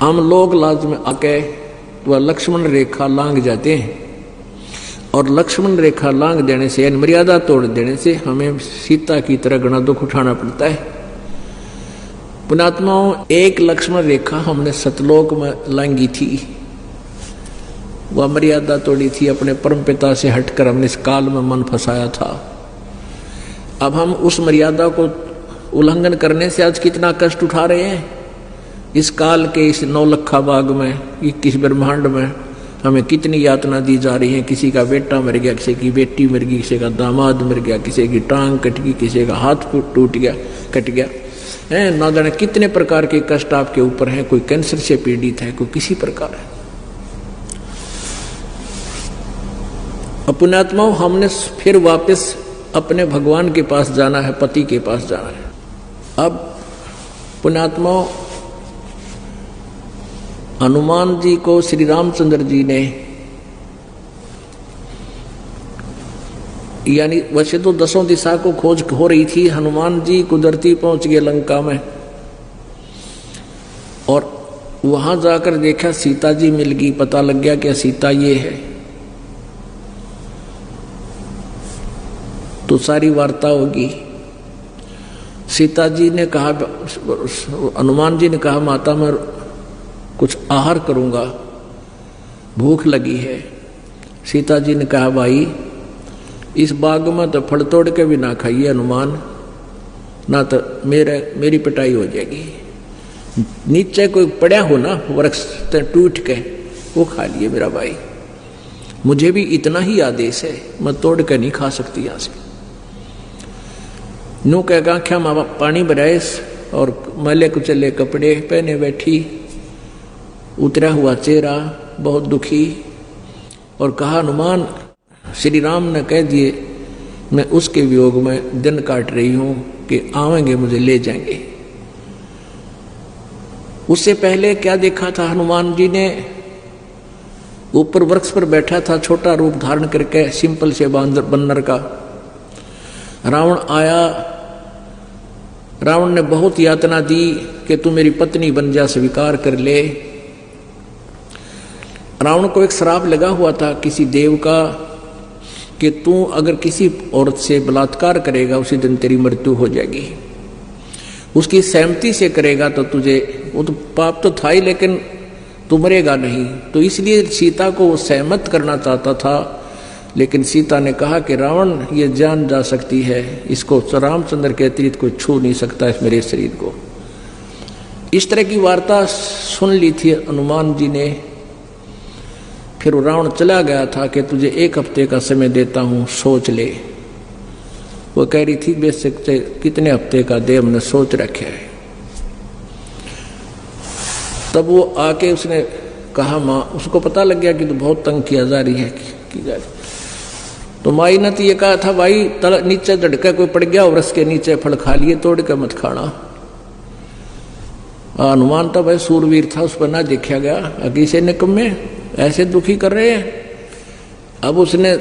हम लोग लाज में आके वह लक्ष्मण रेखा लांग जाते हैं, और लक्ष्मण रेखा लांग देने से यानी मर्यादा तोड़ देने से हमें सीता की तरह घना दुख उठाना पड़ता है। पुण्यात्माओं, एक लक्ष्मण रेखा हमने सतलोक में लांगी थी, वह मर्यादा तोड़ी थी, अपने परमपिता से हटकर हमने इस काल में मन फंसाया था। अब हम उस मर्यादा को उल्लंघन करने से आज कितना कष्ट उठा रहे हैं। इस काल के इस नौलखा बाग में, 21 ब्रह्मांड में हमें कितनी यातना दी जा रही है। किसी का बेटा मर गया, किसी की बेटी मर गई, किसी का दामाद मर गया, किसी की टांग कट गई, किसी का हाथ टूट गया, कट गया है, ना जाने कितने प्रकार के कष्ट आपके ऊपर हैं। कोई कैंसर से पीड़ित है, कोई किसी प्रकार है। पुण्यात्माओं, हमने फिर वापस अपने भगवान के पास जाना है, पति के पास जाना है। अब पुण्यात्माओं, हनुमान जी को श्री रामचंद्र जी ने, यानी वैसे तो 10 दिशा को खोज हो रही थी, हनुमान जी कुदरती पहुंच गए लंका में, और वहां जाकर देखा सीता जी मिल गई, पता लग गया कि सीता ये है। तो सारी वार्ता होगी। सीता जी ने कहा, हनुमान जी ने कहा, माता मैं कुछ आहार करूंगा, भूख लगी है। सीता जी ने कहा, भाई इस बाग में तो फल तोड़ के भी ना खाइए हनुमान, ना तो मेरी पिटाई हो जाएगी। नीचे कोई पड़ा हो ना वृक्ष टूट के, वो खा लिए मेरा भाई। मुझे भी इतना ही आदेश है, मैं तोड़ के नहीं खा सकती यहां से। नू कह आख्या माँ पानी बनाए और मैले कुचले कपड़े पहने बैठी, उतरा हुआ चेहरा, बहुत दुखी, और कहा हनुमान श्री राम ने कह दिए मैं उसके वियोग में दिन काट रही हूं कि आवेंगे मुझे ले जाएंगे। उससे पहले क्या देखा था हनुमान जी ने, ऊपर वृक्ष पर बैठा था छोटा रूप धारण करके, सिंपल से बन्नर का। रावण आया, रावण ने बहुत यातना दी कि तू मेरी पत्नी बन जा, स्वीकार कर ले। रावण को एक श्राप लगा हुआ था किसी देव का कि तू अगर किसी औरत से बलात्कार करेगा उसी दिन तेरी मृत्यु हो जाएगी। उसकी सहमति से करेगा तो तुझे, वो तो पाप तो था ही लेकिन तू मरेगा नहीं। तो इसलिए सीता को वो सहमत करना चाहता था, लेकिन सीता ने कहा कि रावण ये जान जा सकती है, इसको रामचंद्र के अतिरिक्त कोई छू नहीं सकता इस मेरे शरीर को। इस तरह की वार्ता सुन ली थी हनुमान जी ने। फिर रावण चला गया था कि तुझे 1 हफ्ते का समय देता हूं, सोच ले। वो कह रही थी बेशक कितने हफ्ते का दे, हमने सोच रखे है। तब वो आके उसने कहा माँ, उसको पता लग गया कि तो बहुत तंग किया जा रही है की जा रही। तो माई ने तो ये कहा था भाई नीचे झटका कोई पड़ गया और उसके नीचे फल खा लिए, तोड़ के मत खाना। हनुमान तो भाई सूरवीर था, उस पर ना देखा गया। अगी से निकम्मे ऐसे दुखी कर रहे हैं। अब उसने